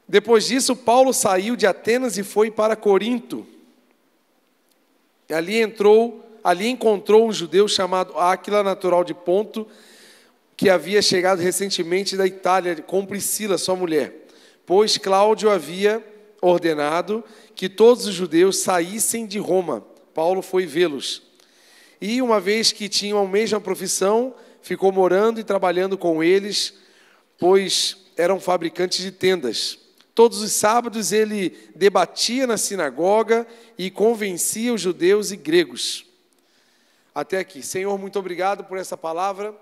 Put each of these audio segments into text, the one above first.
Depois disso, Paulo saiu de Atenas e foi para Corinto. Ali encontrou um judeu chamado Áquila, natural de Ponto, que havia chegado recentemente da Itália com Priscila, sua mulher, pois Cláudio havia ordenado que todos os judeus saíssem de Roma. Paulo foi vê-los. E uma vez que tinham a mesma profissão, ficou morando e trabalhando com eles, pois eram fabricantes de tendas. Todos os sábados ele debatia na sinagoga e convencia os judeus e gregos. Até aqui. Senhor, muito obrigado por essa palavra.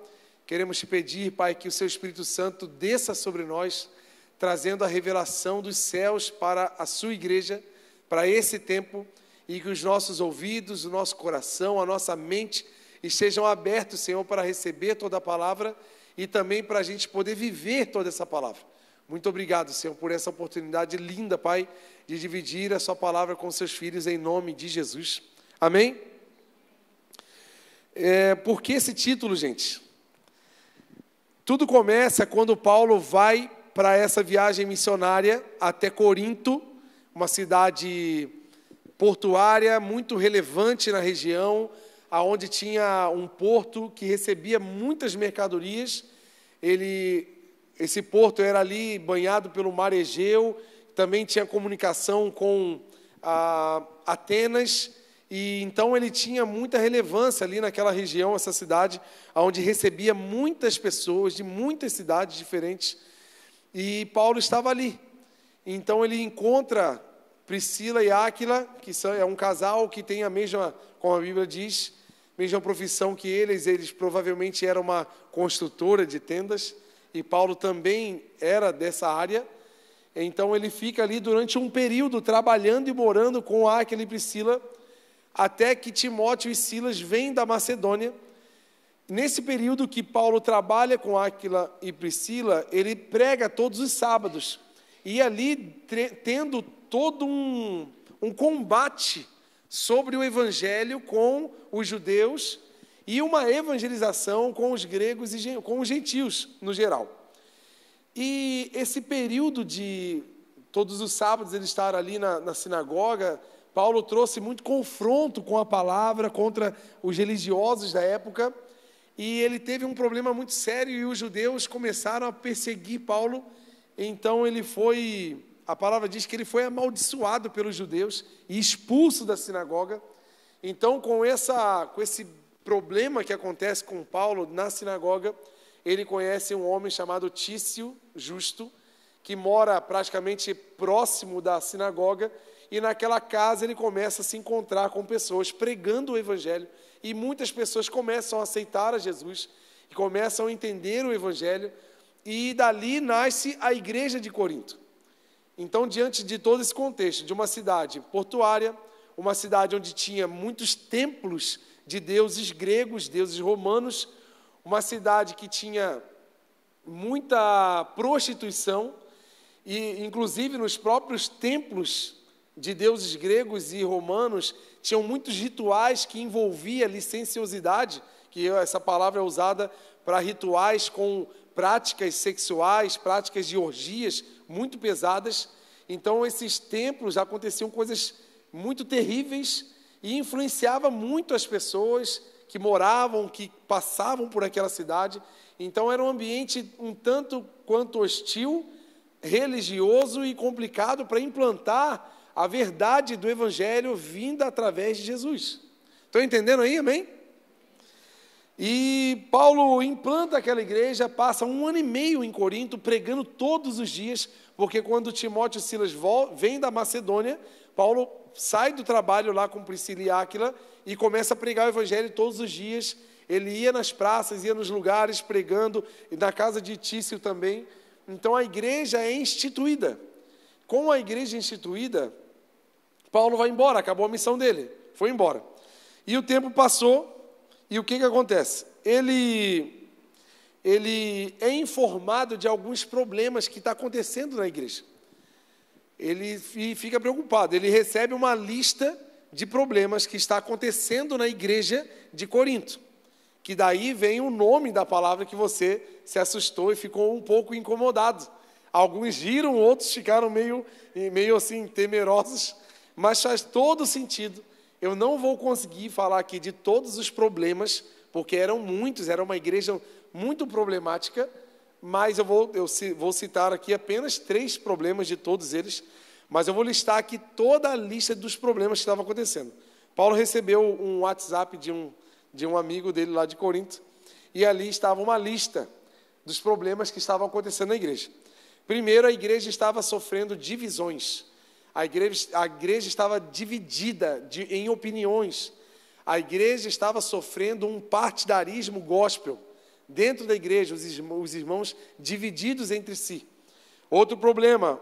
Queremos te pedir, Pai, que o Seu Espírito Santo desça sobre nós, trazendo a revelação dos céus para a Sua igreja, para esse tempo, e que os nossos ouvidos, o nosso coração, a nossa mente estejam abertos, Senhor, para receber toda a palavra e também para a gente poder viver toda essa palavra. Muito obrigado, Senhor, por essa oportunidade linda, Pai, de dividir a Sua palavra com seus filhos em nome de Jesus. Amém? Por que esse título, gente? Tudo começa quando Paulo vai para essa viagem missionária até Corinto, uma cidade portuária muito relevante na região, aonde tinha um porto que recebia muitas mercadorias. Esse porto era ali banhado pelo mar Egeu, também tinha comunicação com Atenas, e então ele tinha muita relevância ali naquela região, essa cidade, onde recebia muitas pessoas de muitas cidades diferentes, e Paulo estava ali. Então ele encontra Priscila e Áquila, que é um casal que tem a mesma, como a Bíblia diz, mesma profissão que eles provavelmente eram uma construtora de tendas, e Paulo também era dessa área. Então ele fica ali durante um período trabalhando e morando com Áquila e Priscila, até que Timóteo e Silas vêm da Macedônia. Nesse período que Paulo trabalha com Áquila e Priscila, ele prega todos os sábados, e ali tendo todo um combate sobre o evangelho com os judeus e uma evangelização com os gregos e com os gentios no geral. E esse período de todos os sábados ele estar ali na sinagoga, Paulo trouxe muito confronto com a palavra contra os religiosos da época, e ele teve um problema muito sério, e os judeus começaram a perseguir Paulo. Então a palavra diz que ele foi amaldiçoado pelos judeus e expulso da sinagoga. Então, com esse problema que acontece com Paulo na sinagoga, ele conhece um homem chamado Tício Justo, que mora praticamente próximo da sinagoga, e naquela casa ele começa a se encontrar com pessoas pregando o evangelho, e muitas pessoas começam a aceitar a Jesus, e começam a entender o evangelho, e dali nasce a igreja de Corinto. Então, diante de todo esse contexto, de uma cidade portuária, uma cidade onde tinha muitos templos de deuses gregos, deuses romanos, uma cidade que tinha muita prostituição, e inclusive nos próprios templos de deuses gregos e romanos, tinham muitos rituais que envolvia licenciosidade, que essa palavra é usada para rituais com práticas sexuais, práticas de orgias muito pesadas. Então, esses templos aconteciam coisas muito terríveis e influenciava muito as pessoas que moravam, que passavam por aquela cidade. Então, era um ambiente um tanto quanto hostil, religioso e complicado para implantar a verdade do evangelho vinda através de Jesus. Estão entendendo aí, amém? E Paulo implanta aquela igreja, passa 1 ano e meio em Corinto, pregando todos os dias, porque quando Timóteo e Silas vêm da Macedônia, Paulo sai do trabalho lá com Priscila e Áquila e começa a pregar o evangelho todos os dias. Ele ia nas praças, ia nos lugares pregando, e na casa de Tício também. Então a igreja é instituída. Com a igreja instituída, Paulo vai embora, acabou a missão dele, foi embora. E o tempo passou, e o que acontece? Ele é informado de alguns problemas que estão acontecendo na igreja. Ele fica preocupado, ele recebe uma lista de problemas que está acontecendo na igreja de Corinto, que daí vem o nome da palavra que você se assustou e ficou um pouco incomodado. Alguns riram, outros ficaram meio assim, temerosos, mas faz todo sentido. Eu não vou conseguir falar aqui de todos os problemas, porque eram muitos, era uma igreja muito problemática, mas eu vou citar aqui apenas 3 problemas de todos eles, mas eu vou listar aqui toda a lista dos problemas que estavam acontecendo. Paulo recebeu um WhatsApp de um amigo dele lá de Corinto, e ali estava uma lista dos problemas que estavam acontecendo na igreja. Primeiro, a igreja estava sofrendo divisões. A igreja estava dividida em opiniões. A igreja estava sofrendo um partidarismo gospel. Dentro da igreja, os irmãos divididos entre si. Outro problema,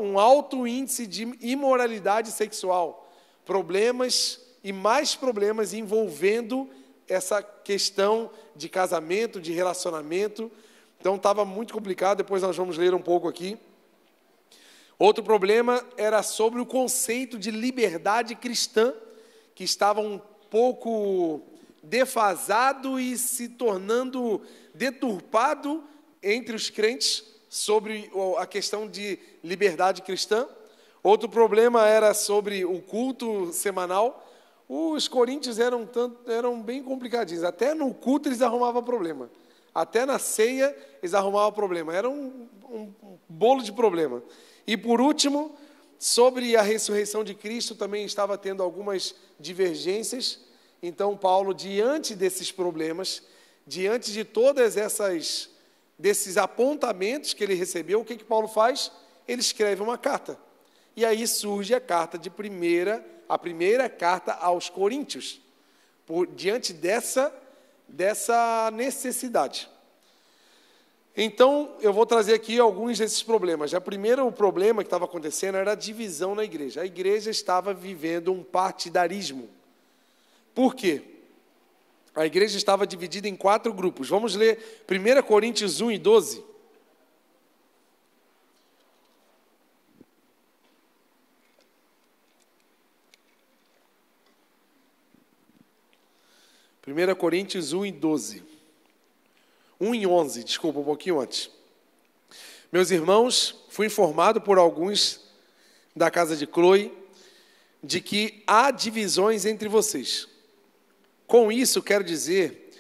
um alto índice de imoralidade sexual. Problemas e mais problemas envolvendo essa questão de casamento, de relacionamento. Então estava muito complicado, depois nós vamos ler um pouco aqui. Outro problema era sobre o conceito de liberdade cristã, que estava um pouco defasado e se tornando deturpado entre os crentes sobre a questão de liberdade cristã. Outro problema era sobre o culto semanal. Os coríntios eram bem complicadinhos, até no culto eles arrumavam problema. Até na ceia, eles arrumavam problema. Era um bolo de problema. E, por último, sobre a ressurreição de Cristo, também estava tendo algumas divergências. Então, Paulo, diante desses problemas, diante de todas desses apontamentos que ele recebeu, o que Paulo faz? Ele escreve uma carta. E aí surge a primeira carta aos Coríntios, diante dessa necessidade. Então, eu vou trazer aqui alguns desses problemas. O primeiro problema que estava acontecendo era a divisão na igreja. A igreja estava vivendo um partidarismo. Por quê? A igreja estava dividida em 4 grupos. Vamos ler 1 Coríntios 1 e 12. Primeira Coríntios 1 e 12. 1 e 11, desculpa, um pouquinho antes. Meus irmãos, fui informado por alguns da casa de Cloe de que há divisões entre vocês. Com isso, quero dizer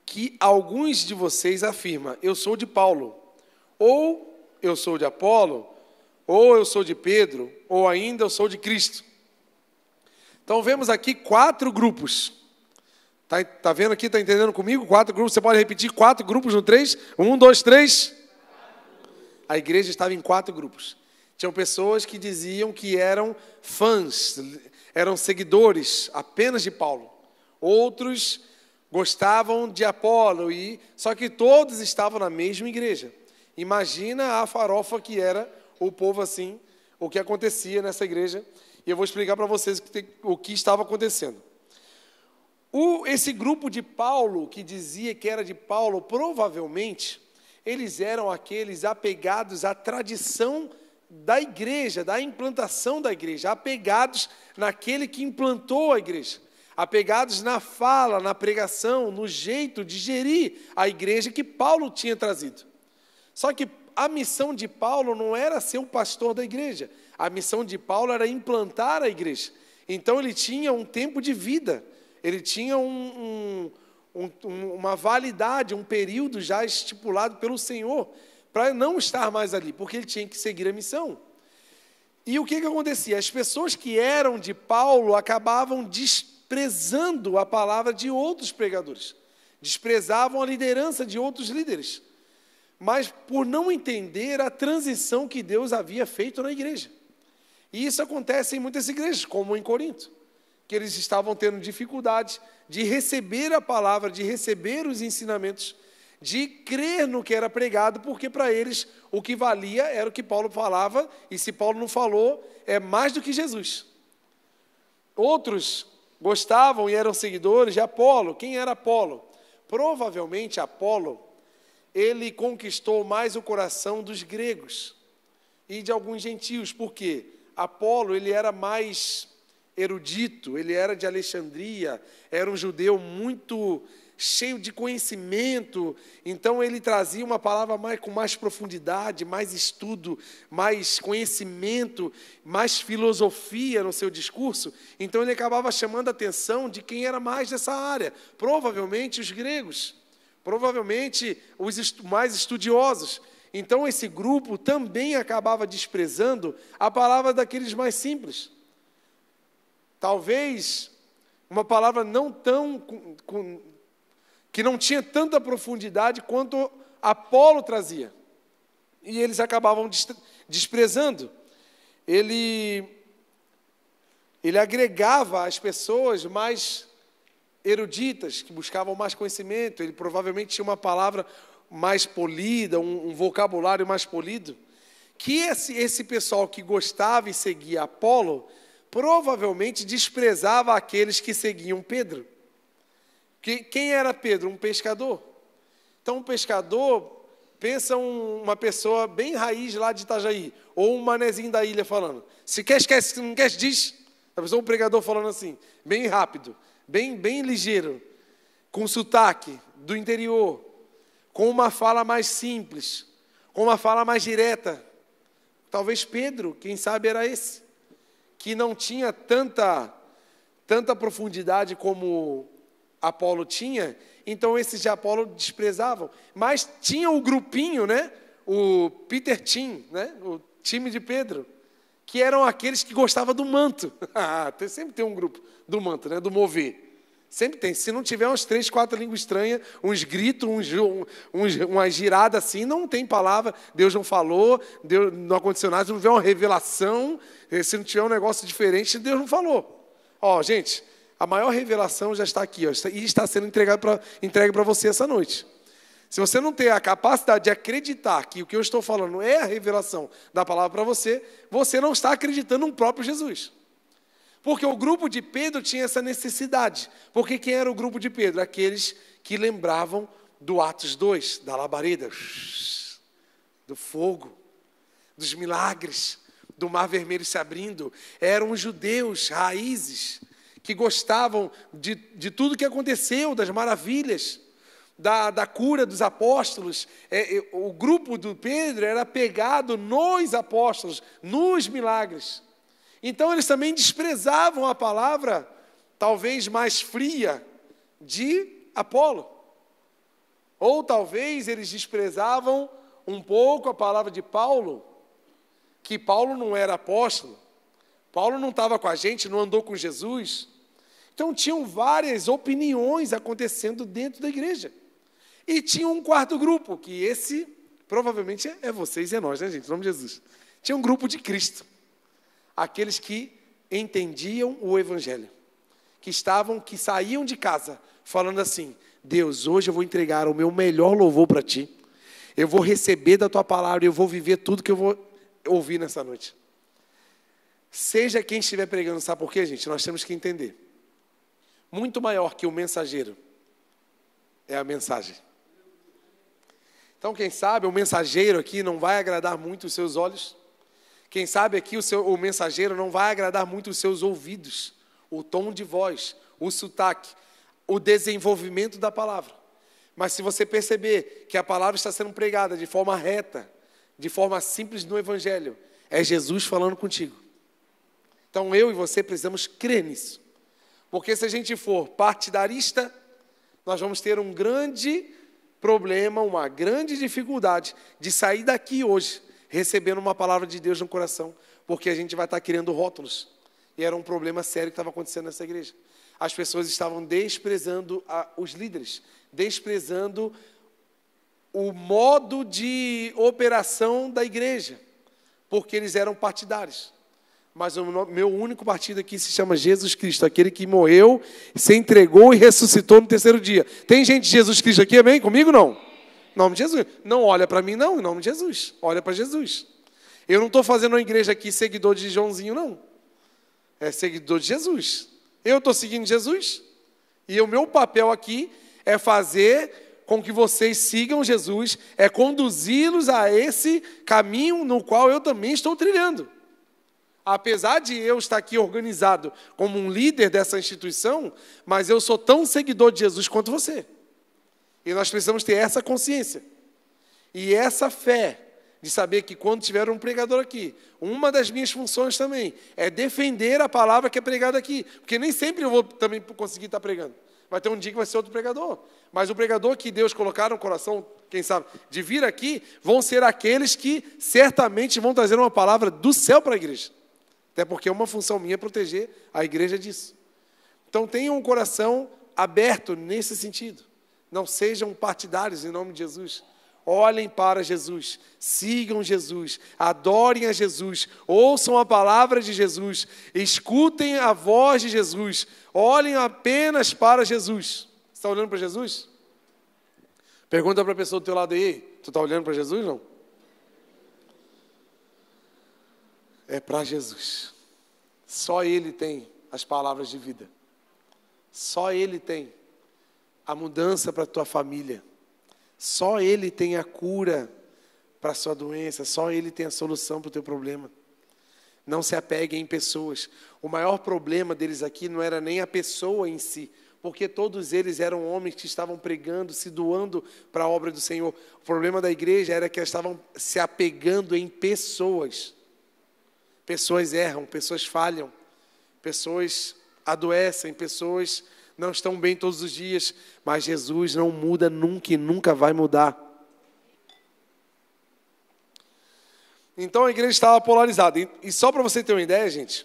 que alguns de vocês afirmam, eu sou de Paulo, ou eu sou de Apolo, ou eu sou de Pedro, ou ainda eu sou de Cristo. Então, vemos aqui 4 grupos. Tá vendo aqui? Está entendendo comigo? 4 grupos. Você pode repetir 4 grupos no 3? 1, 2, 3. A igreja estava em 4 grupos. Tinham pessoas que diziam que eram fãs, eram seguidores apenas de Paulo. Outros gostavam de Apolo, só que todos estavam na mesma igreja. Imagina a farofa que era o povo assim, o que acontecia nessa igreja. E eu vou explicar para vocês o que estava acontecendo. Esse grupo de Paulo, que dizia que era de Paulo, provavelmente, eles eram aqueles apegados à tradição da igreja, da implantação da igreja, apegados naquele que implantou a igreja, apegados na fala, na pregação, no jeito de gerir a igreja que Paulo tinha trazido. Só que a missão de Paulo não era ser o pastor da igreja, a missão de Paulo era implantar a igreja. Então ele tinha um tempo de vida, ele tinha uma validade, um período já estipulado pelo Senhor, para não estar mais ali, porque ele tinha que seguir a missão. E o que acontecia? As pessoas que eram de Paulo acabavam desprezando a palavra de outros pregadores, desprezavam a liderança de outros líderes, mas por não entender a transição que Deus havia feito na igreja. E isso acontece em muitas igrejas, como em Corinto, que eles estavam tendo dificuldade de receber a palavra, de receber os ensinamentos, de crer no que era pregado, porque para eles o que valia era o que Paulo falava, e se Paulo não falou, é mais do que Jesus. Outros gostavam e eram seguidores de Apolo. Quem era Apolo? Provavelmente Apolo, ele conquistou mais o coração dos gregos e de alguns gentios, porque Apolo ele era mais erudito, ele era de Alexandria, era um judeu muito cheio de conhecimento. Então ele trazia uma palavra com mais profundidade, mais estudo, mais conhecimento, mais filosofia no seu discurso. Então ele acabava chamando a atenção de quem era mais dessa área, provavelmente os gregos, provavelmente os mais estudiosos. Então esse grupo também acabava desprezando a palavra daqueles mais simples. Talvez uma palavra não tão que não tinha tanta profundidade quanto Apolo trazia. E eles acabavam desprezando. Ele agregava as pessoas mais eruditas, que buscavam mais conhecimento. Ele provavelmente tinha uma palavra mais polida, um vocabulário mais polido. Que esse pessoal que gostava e seguia Apolo, provavelmente desprezava aqueles que seguiam Pedro. Quem era Pedro? Um pescador. Então, um pescador, pensa uma pessoa bem raiz lá de Itajaí, ou um manezinho da ilha falando. Se quer, esquece, se não quer, diz. A pessoa, um pregador falando assim, bem rápido, bem ligeiro, com sotaque do interior, com uma fala mais simples, com uma fala mais direta. Talvez Pedro, quem sabe era esse, que não tinha tanta profundidade como Apolo tinha, então esses de Apolo desprezavam. Mas tinha o grupinho, né? O Peter Team, né? O time de Pedro, que eram aqueles que gostavam do manto. Sempre tem um grupo do manto, né? Do mover. Sempre tem. Se não tiver umas 3, 4 línguas estranhas, uns gritos, uma girada assim, não tem palavra, Deus não falou, Deus não aconteceu nada, se não tiver uma revelação, se não tiver um negócio diferente, Deus não falou. Ó, gente, a maior revelação já está aqui, ó, e está sendo entregue para você essa noite. Se você não tem a capacidade de acreditar que o que eu estou falando é a revelação da palavra para você, você não está acreditando no próprio Jesus. Porque o grupo de Pedro tinha essa necessidade. Porque quem era o grupo de Pedro? Aqueles que lembravam do Atos 2, da labareda, do fogo, dos milagres, do mar vermelho se abrindo. Eram os judeus raízes que gostavam de tudo que aconteceu, das maravilhas, da cura dos apóstolos. O grupo do Pedro era pegado nos apóstolos, nos milagres. Então, eles também desprezavam a palavra, talvez mais fria, de Apolo. Ou talvez eles desprezavam um pouco a palavra de Paulo, que Paulo não era apóstolo, Paulo não estava com a gente, não andou com Jesus. Então, tinham várias opiniões acontecendo dentro da igreja. E tinha um quarto grupo, que esse provavelmente é vocês e é nós, né, gente? Em nome de Jesus. Tinha um grupo de Cristo. Aqueles que entendiam o Evangelho, que saíam de casa falando assim: Deus, hoje eu vou entregar o meu melhor louvor para Ti, eu vou receber da Tua palavra, eu vou viver tudo que eu vou ouvir nessa noite. Seja quem estiver pregando, sabe por quê, gente? Nós temos que entender, muito maior que o mensageiro é a mensagem. Então, quem sabe o mensageiro aqui não vai agradar muito os seus olhos. Quem sabe aqui o mensageiro não vai agradar muito os seus ouvidos, o tom de voz, o sotaque, o desenvolvimento da palavra. Mas se você perceber que a palavra está sendo pregada de forma reta, de forma simples no Evangelho, é Jesus falando contigo. Então eu e você precisamos crer nisso. Porque se a gente for partidarista, nós vamos ter um grande problema, uma grande dificuldade de sair daqui hoje recebendo uma palavra de Deus no coração, porque a gente vai estar criando rótulos. E era um problema sério que estava acontecendo nessa igreja. As pessoas estavam desprezando os líderes, desprezando o modo de operação da igreja, porque eles eram partidários. Mas o meu único partido aqui se chama Jesus Cristo, aquele que morreu, se entregou e ressuscitou no 3º dia. Tem gente de Jesus Cristo aqui, amém? Comigo não? Em nome de Jesus. Não olha para mim, não, em nome de Jesus. Olha para Jesus. Eu não estou fazendo uma igreja aqui seguidor de Joãozinho, não. É seguidor de Jesus. Eu estou seguindo Jesus. E o meu papel aqui é fazer com que vocês sigam Jesus, é conduzi-los a esse caminho no qual eu também estou trilhando. Apesar de eu estar aqui organizado como um líder dessa instituição, mas eu sou tão seguidor de Jesus quanto você. E nós precisamos ter essa consciência e essa fé de saber que quando tiver um pregador aqui, uma das minhas funções também é defender a palavra que é pregada aqui, porque nem sempre eu vou também conseguir estar pregando. Vai ter um dia que vai ser outro pregador, mas o pregador que Deus colocar no coração, quem sabe, de vir aqui, vão ser aqueles que certamente vão trazer uma palavra do céu para a igreja. Até porque é uma função minha proteger a igreja disso. Então tenham um coração aberto nesse sentido. Não sejam partidários em nome de Jesus. Olhem para Jesus, sigam Jesus, adorem a Jesus, ouçam a palavra de Jesus, escutem a voz de Jesus, olhem apenas para Jesus. Você está olhando para Jesus? Pergunta para a pessoa do teu lado aí, tu está olhando para Jesus, não? É para Jesus. Só Ele tem as palavras de vida. Só Ele tem a mudança para a tua família. Só Ele tem a cura para a sua doença. Só Ele tem a solução para o teu problema. Não se apeguem em pessoas. O maior problema deles aqui não era nem a pessoa em si, porque todos eles eram homens que estavam pregando, se doando para a obra do Senhor. O problema da igreja era que eles estavam se apegando em pessoas. Pessoas erram, pessoas falham, pessoas adoecem, pessoas não estão bem todos os dias, mas Jesus não muda nunca e nunca vai mudar. Então a igreja estava polarizada. E só para você ter uma ideia, gente,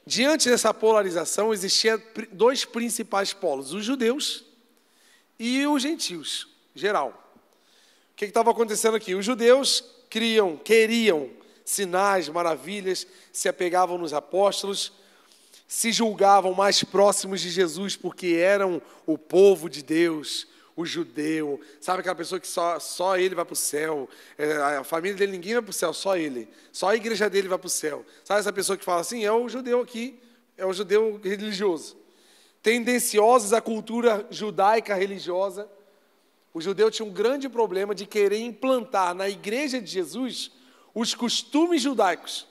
diante dessa polarização existiam dois principais polos, os judeus e os gentios, geral. O que estava acontecendo aqui? Os judeus queriam sinais, maravilhas, se apegavam nos apóstolos, se julgavam mais próximos de Jesus porque eram o povo de Deus, o judeu. Sabe aquela pessoa que só ele vai para o céu, a família dele ninguém vai para o céu, só ele. Só a igreja dele vai para o céu. Sabe essa pessoa que fala assim? É o judeu aqui, é o judeu religioso. Tendenciosos à cultura judaica religiosa. O judeu tinha um grande problema de querer implantar na igreja de Jesus os costumes judaicos.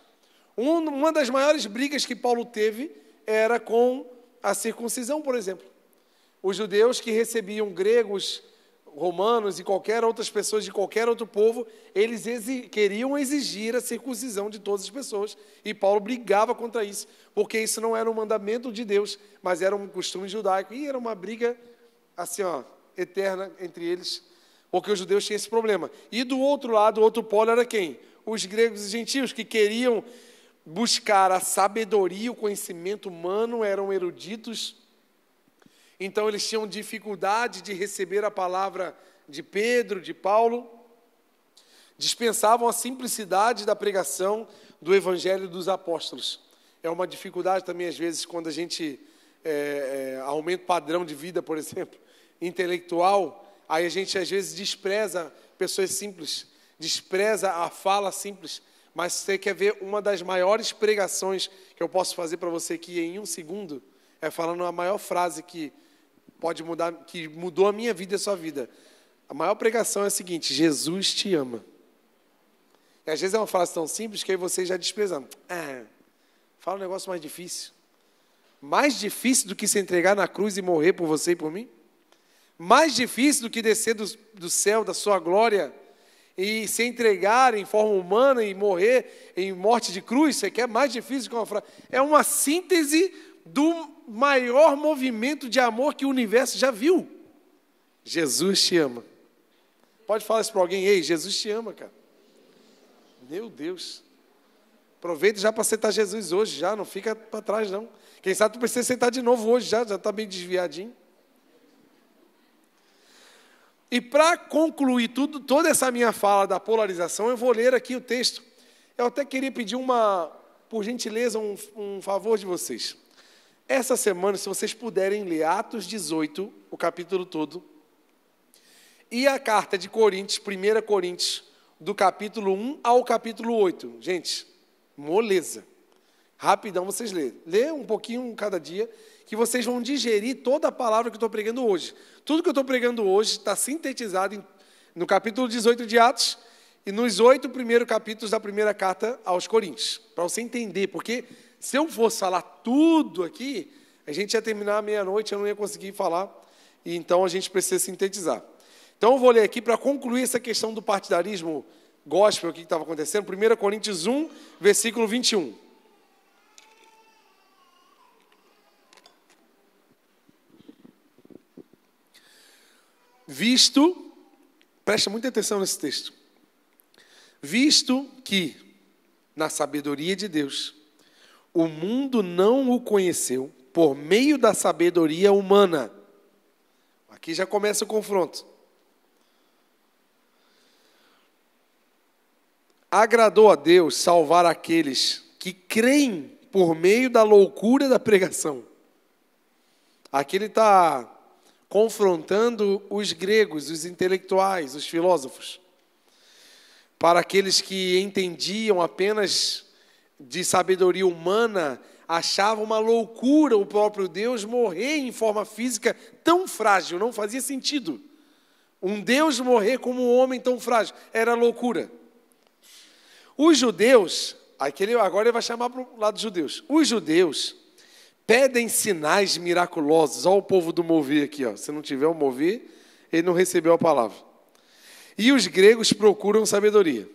Uma das maiores brigas que Paulo teve era com a circuncisão, por exemplo. Os judeus que recebiam gregos, romanos e qualquer outras pessoas de qualquer outro povo, eles queriam exigir a circuncisão de todas as pessoas. E Paulo brigava contra isso, porque isso não era um mandamento de Deus, mas era um costume judaico. E era uma briga assim, eterna entre eles, porque os judeus tinham esse problema. E do outro lado, o outro polo era quem? Os gregos e gentios, que queriam buscar a sabedoria e o conhecimento humano, eram eruditos. Então eles tinham dificuldade de receber a palavra de Pedro, de Paulo. Dispensavam a simplicidade da pregação do evangelho dos apóstolos. É uma dificuldade também, às vezes, quando a gente aumenta o padrão de vida, por exemplo, intelectual, aí a gente, às vezes, despreza pessoas simples, despreza a fala simples. Mas você quer ver uma das maiores pregações que eu posso fazer para você aqui em um segundo? É falando a maior frase que pode mudar, que mudou a minha vida e a sua vida. A maior pregação é a seguinte: Jesus te ama. E às vezes é uma frase tão simples que aí você já desprezam. Fala um negócio mais difícil. Mais difícil do que se entregar na cruz e morrer por você e por mim? Mais difícil do que descer do céu, da sua glória, e se entregar em forma humana e morrer em morte de cruz? Você quer mais difícil que uma frase? É uma síntese do maior movimento de amor que o universo já viu. Jesus te ama. Pode falar isso para alguém: ei, Jesus te ama, cara. Meu Deus. Aproveita já para aceitar Jesus hoje, já, não fica para trás não. Quem sabe tu precisa aceitar de novo hoje, já está bem desviadinho. E para concluir toda essa minha fala da polarização, eu vou ler aqui o texto. Eu até queria pedir por gentileza, um favor de vocês. Essa semana, se vocês puderem ler Atos 18, o capítulo todo, e a carta de Coríntios, 1 Coríntios, do capítulo 1 ao capítulo 8. Gente, moleza. Rapidão vocês lêem. Lê um pouquinho cada dia, que vocês vão digerir toda a palavra que eu estou pregando hoje. Tudo que eu estou pregando hoje está sintetizado no capítulo 18 de Atos e nos 8 primeiros capítulos da primeira carta aos Coríntios. Para você entender, porque se eu fosse falar tudo aqui, a gente ia terminar à meia-noite, eu não ia conseguir falar, e então a gente precisa sintetizar. Então eu vou ler aqui para concluir essa questão do partidarismo gospel, o que estava acontecendo. 1 Coríntios 1, versículo 21. Visto, presta muita atenção nesse texto. Visto que, na sabedoria de Deus, o mundo não o conheceu por meio da sabedoria humana. Aqui já começa o confronto. Agradou a Deus salvar aqueles que creem por meio da loucura da pregação. Aqui ele está confrontando os gregos, os intelectuais, os filósofos. Para aqueles que entendiam apenas de sabedoria humana, achavam uma loucura o próprio Deus morrer em forma física tão frágil, não fazia sentido. Um Deus morrer como um homem tão frágil, era loucura. Os judeus, agora ele vai chamar para o lado dos judeus. Os judeus pedem sinais miraculosos. Olha o povo do mover aqui, ó. Se não tiver o mover, ele não recebeu a palavra. E os gregos procuram sabedoria.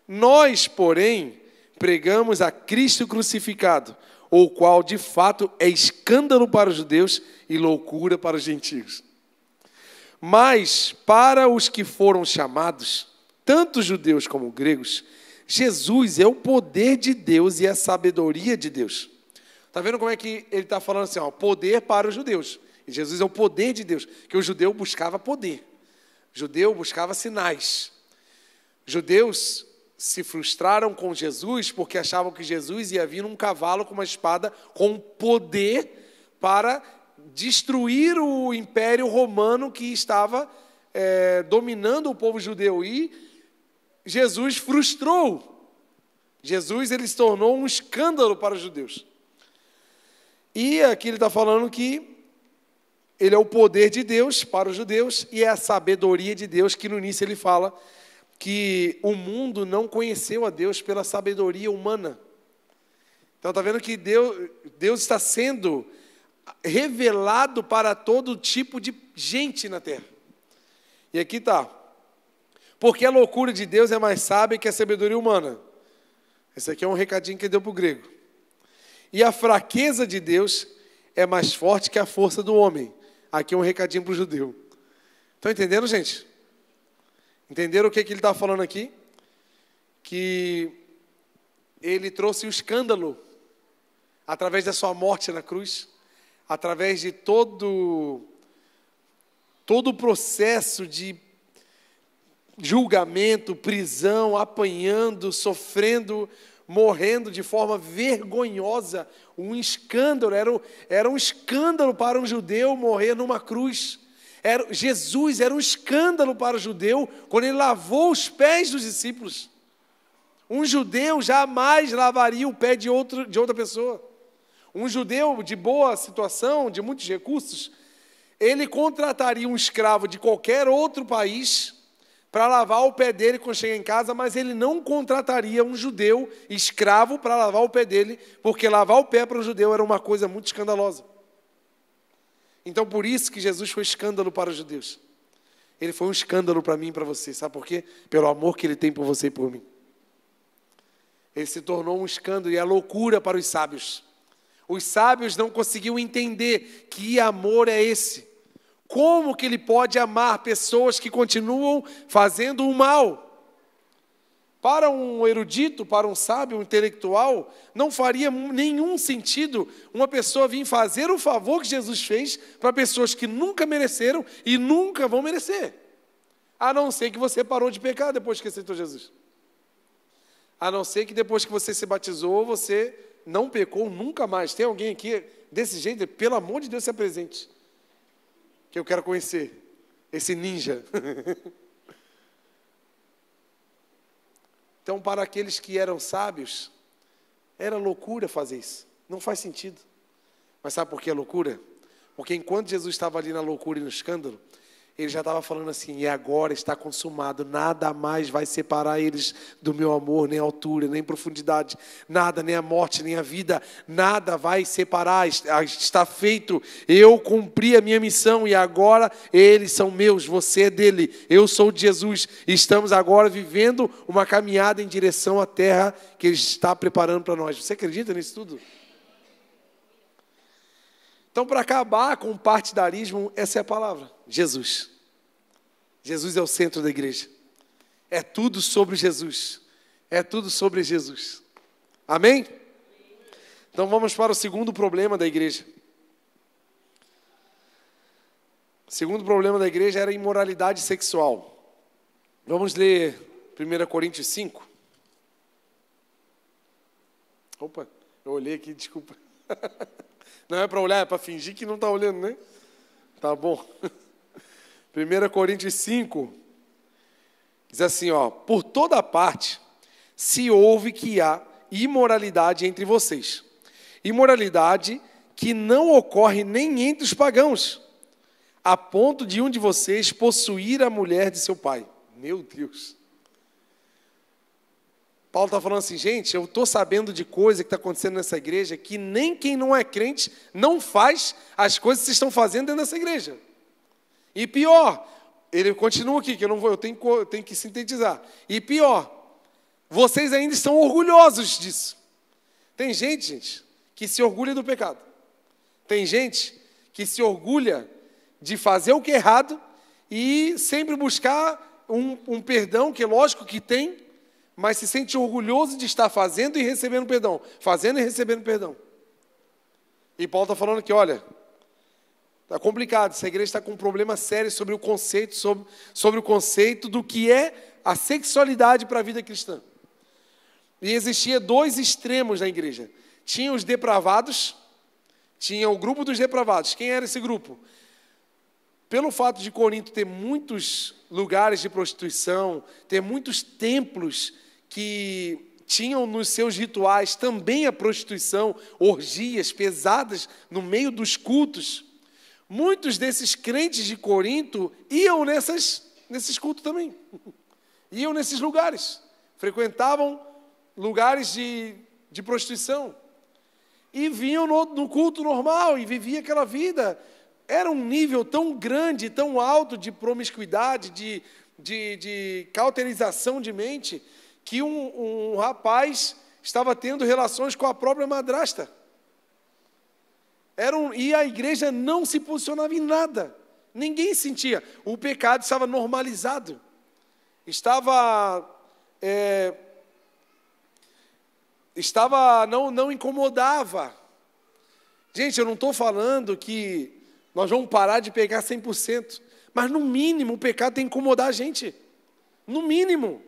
Nós, porém, pregamos a Cristo crucificado, o qual, de fato, é escândalo para os judeus e loucura para os gentios. Mas, para os que foram chamados, tanto judeus como gregos, Jesus é o poder de Deus e a sabedoria de Deus. Está vendo como é que ele está falando assim, ó, poder para os judeus. E Jesus é o poder de Deus, que o judeu buscava poder. O judeu buscava sinais. Judeus se frustraram com Jesus porque achavam que Jesus ia vir num cavalo com uma espada com poder para destruir o império romano que estava dominando o povo judeu. E Jesus frustrou. Jesus ele se tornou um escândalo para os judeus. E aqui ele está falando que ele é o poder de Deus para os judeus e é a sabedoria de Deus, que no início ele fala que o mundo não conheceu a Deus pela sabedoria humana. Então está vendo que Deus está sendo revelado para todo tipo de gente na terra. E aqui está. Porque a loucura de Deus é mais sábia que a sabedoria humana. Esse aqui é um recadinho que ele deu para o grego. E a fraqueza de Deus é mais forte que a força do homem. Aqui é um recadinho para o judeu. Estão entendendo, gente? Entenderam o que ele está falando aqui? Que ele trouxe o escândalo através da sua morte na cruz, através de todo o processo de julgamento, prisão, apanhando, sofrendo, morrendo de forma vergonhosa, um escândalo, era um escândalo para um judeu morrer numa cruz. Jesus era um escândalo para o judeu quando ele lavou os pés dos discípulos. Um judeu jamais lavaria o pé de outra pessoa. Um judeu de boa situação, de muitos recursos, ele contrataria um escravo de qualquer outro país para lavar o pé dele quando chega em casa, mas ele não contrataria um judeu escravo para lavar o pé dele, porque lavar o pé para um judeu era uma coisa muito escandalosa. Então, por isso que Jesus foi escândalo para os judeus. Ele foi um escândalo para mim e para você. Sabe por quê? Pelo amor que ele tem por você e por mim. Ele se tornou um escândalo e a loucura para os sábios. Os sábios não conseguiam entender que amor é esse. Como que ele pode amar pessoas que continuam fazendo o mal? Para um erudito, para um sábio, um intelectual, não faria nenhum sentido uma pessoa vir fazer o favor que Jesus fez para pessoas que nunca mereceram e nunca vão merecer. A não ser que você parou de pecar depois que aceitou Jesus. A não ser que depois que você se batizou, você não pecou nunca mais. Tem alguém aqui desse jeito? Pelo amor de Deus, se apresente. Que eu quero conhecer esse ninja. Então, para aqueles que eram sábios, era loucura fazer isso. Não faz sentido. Mas sabe por que é loucura? Porque enquanto Jesus estava ali na loucura e no escândalo, ele já estava falando assim: e agora está consumado, nada mais vai separar eles do meu amor, nem altura, nem profundidade, nada, nem a morte, nem a vida, nada vai separar, está feito, eu cumpri a minha missão e agora eles são meus, você é dele, eu sou de Jesus, e estamos agora vivendo uma caminhada em direção à terra que ele está preparando para nós. Você acredita nisso tudo? Então, para acabar com o partidarismo, essa é a palavra: Jesus. Jesus é o centro da igreja. É tudo sobre Jesus. É tudo sobre Jesus. Amém? Então, vamos para o segundo problema da igreja. O segundo problema da igreja era a imoralidade sexual. Vamos ler 1 Coríntios 5. Opa, eu olhei aqui, desculpa. Não é para olhar, é para fingir que não está olhando, né? Tá bom. 1 Coríntios 5, diz assim, ó: por toda parte se ouve que há imoralidade entre vocês. Imoralidade que não ocorre nem entre os pagãos, a ponto de um de vocês possuir a mulher de seu pai. Meu Deus. Paulo está falando assim: gente, eu estou sabendo de coisa que está acontecendo nessa igreja que nem quem não é crente não faz as coisas que vocês estão fazendo dentro dessa igreja. E pior, ele continua aqui, que eu tenho que sintetizar. E pior, vocês ainda estão orgulhosos disso. Tem gente, que se orgulha do pecado. Tem gente que se orgulha de fazer o que é errado e sempre buscar um perdão, que é lógico que tem, mas se sente orgulhoso de estar fazendo e recebendo perdão. Fazendo e recebendo perdão. E Paulo está falando que, olha, está complicado. Essa igreja está com um problema sério sobre o conceito, sobre o conceito do que é a sexualidade para a vida cristã. E existia dois extremos na igreja. Tinha os depravados, tinha o grupo dos depravados. Quem era esse grupo? Pelo fato de Corinto ter muitos lugares de prostituição, ter muitos templos que tinham nos seus rituais também a prostituição, orgias pesadas no meio dos cultos, muitos desses crentes de Corinto iam nesses cultos também. Iam nesses lugares, frequentavam lugares de prostituição e vinham no culto normal e viviam aquela vida. Era um nível tão grande, tão alto de promiscuidade, de cauterização de mente, que um rapaz estava tendo relações com a própria madrasta. E a igreja não se posicionava em nada. Ninguém sentia. O pecado estava normalizado. Não incomodava. Gente, eu não estou falando que nós vamos parar de pecar 100%. Mas, no mínimo, o pecado tem que incomodar a gente. No mínimo.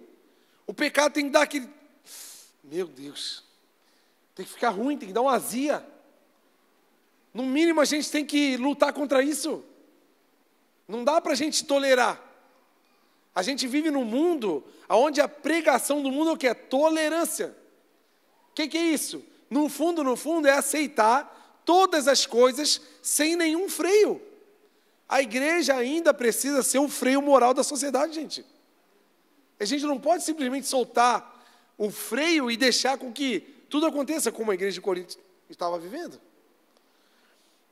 O pecado tem que dar aquele... Meu Deus. Tem que ficar ruim, tem que dar uma azia. No mínimo, a gente tem que lutar contra isso. Não dá para a gente tolerar. A gente vive num mundo onde a pregação do mundo é o que? É tolerância. O que é isso? No fundo, é aceitar todas as coisas sem nenhum freio. A igreja ainda precisa ser o freio moral da sociedade, gente. A gente não pode simplesmente soltar o freio e deixar com que tudo aconteça como a igreja de Corinto estava vivendo.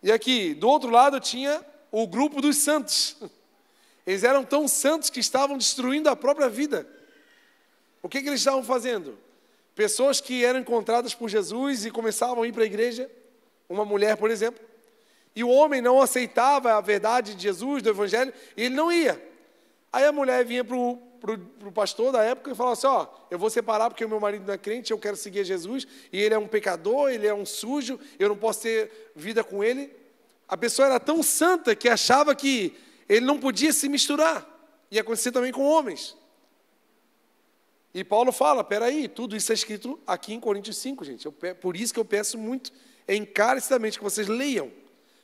E aqui, do outro lado, tinha o grupo dos santos. Eles eram tão santos que estavam destruindo a própria vida. O que eles estavam fazendo? Pessoas que eram encontradas por Jesus e começavam a ir para a igreja, uma mulher, por exemplo, e o homem não aceitava a verdade de Jesus, do evangelho, e ele não ia. Aí a mulher vinha para o pastor da época e falava assim: ó, eu vou separar porque o meu marido não é crente, eu quero seguir Jesus, e ele é um pecador, ele é um sujo, eu não posso ter vida com ele. A pessoa era tão santa que achava que ele não podia se misturar. Ia acontecer também com homens. E Paulo fala: peraí, tudo isso é escrito aqui em Coríntios 5, gente. Por isso que eu peço muito, encarecidamente, que vocês leiam,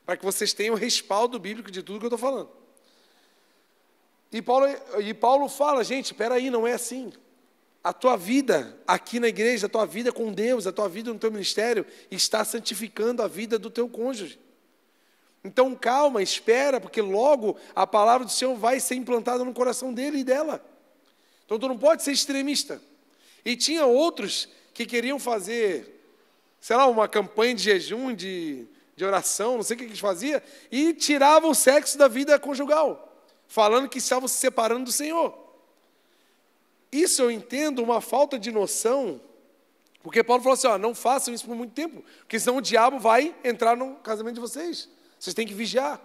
para que vocês tenham o respaldo bíblico de tudo que eu estou falando. E Paulo fala: gente, peraí, não é assim. A tua vida aqui na igreja, a tua vida com Deus, a tua vida no teu ministério, está santificando a vida do teu cônjuge. Então calma, espera, porque logo a palavra do Senhor vai ser implantada no coração dele e dela. Então tu não pode ser extremista. E tinha outros que queriam fazer, sei lá, uma campanha de jejum, de oração, não sei o que eles faziam, e tiravam o sexo da vida conjugal, falando que estavam se separando do Senhor. Isso eu entendo uma falta de noção, porque Paulo falou assim, não façam isso por muito tempo, porque senão o diabo vai entrar no casamento de vocês. Vocês têm que vigiar,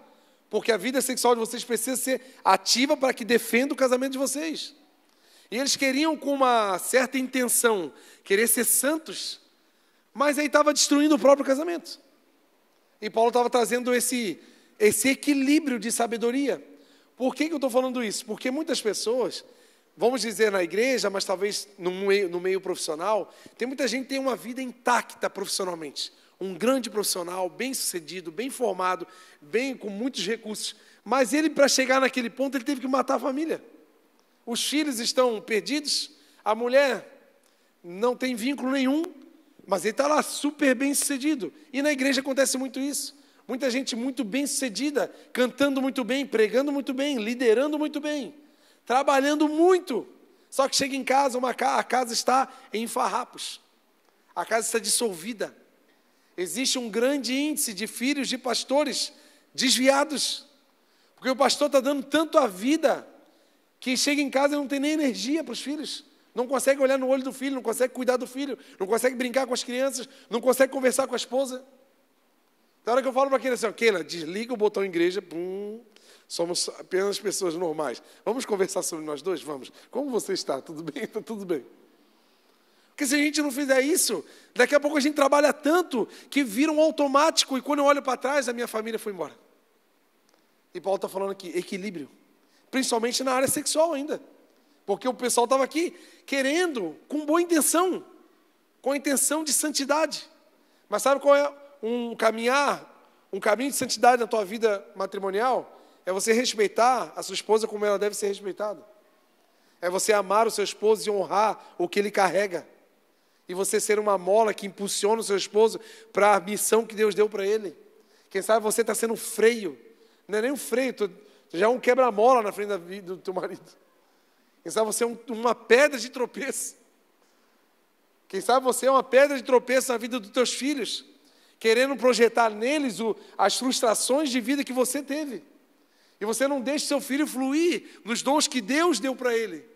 porque a vida sexual de vocês precisa ser ativa para que defenda o casamento de vocês. E eles queriam, com uma certa intenção, querer ser santos, mas aí estava destruindo o próprio casamento. E Paulo estava trazendo esse equilíbrio de sabedoria. Por que eu estou falando isso? Porque muitas pessoas, vamos dizer na igreja, mas talvez no meio profissional, tem muita gente que tem uma vida intacta profissionalmente. Um grande profissional, bem sucedido, bem formado, com muitos recursos. Mas ele, para chegar naquele ponto, ele teve que matar a família. Os filhos estão perdidos, a mulher não tem vínculo nenhum, mas ele está lá super bem sucedido. E na igreja acontece muito isso. Muita gente muito bem sucedida, cantando muito bem, pregando muito bem, liderando muito bem, trabalhando muito. Só que chega em casa, a casa está em farrapos. A casa está dissolvida. Existe um grande índice de filhos de pastores desviados. Porque o pastor está dando tanto a vida que chega em casa e não tem nem energia para os filhos. Não consegue olhar no olho do filho, não consegue cuidar do filho, não consegue brincar com as crianças, não consegue conversar com a esposa. Na hora que eu falo para a criança, Keila, desliga o botão igreja, somos apenas pessoas normais. Vamos conversar sobre nós dois? Vamos. Como você está? Tudo bem? Está tudo bem. Porque se a gente não fizer isso, daqui a pouco a gente trabalha tanto que vira um automático e quando eu olho para trás, a minha família foi embora. E Paulo está falando aqui, equilíbrio. Principalmente na área sexual ainda. Porque o pessoal estava aqui querendo, com boa intenção, com a intenção de santidade. Mas sabe qual é um caminho de santidade na tua vida matrimonial? É você respeitar a sua esposa como ela deve ser respeitada. É você amar o seu esposo e honrar o que ele carrega. E você ser uma mola que impulsiona o seu esposo para a missão que Deus deu para ele. Quem sabe você está sendo um freio. Não é nem um freio, tu já é um quebra-mola na frente da vida do teu marido. Quem sabe você é uma pedra de tropeço. Quem sabe você é uma pedra de tropeço na vida dos teus filhos, querendo projetar neles as frustrações de vida que você teve. E você não deixa seu filho fluir nos dons que Deus deu para ele.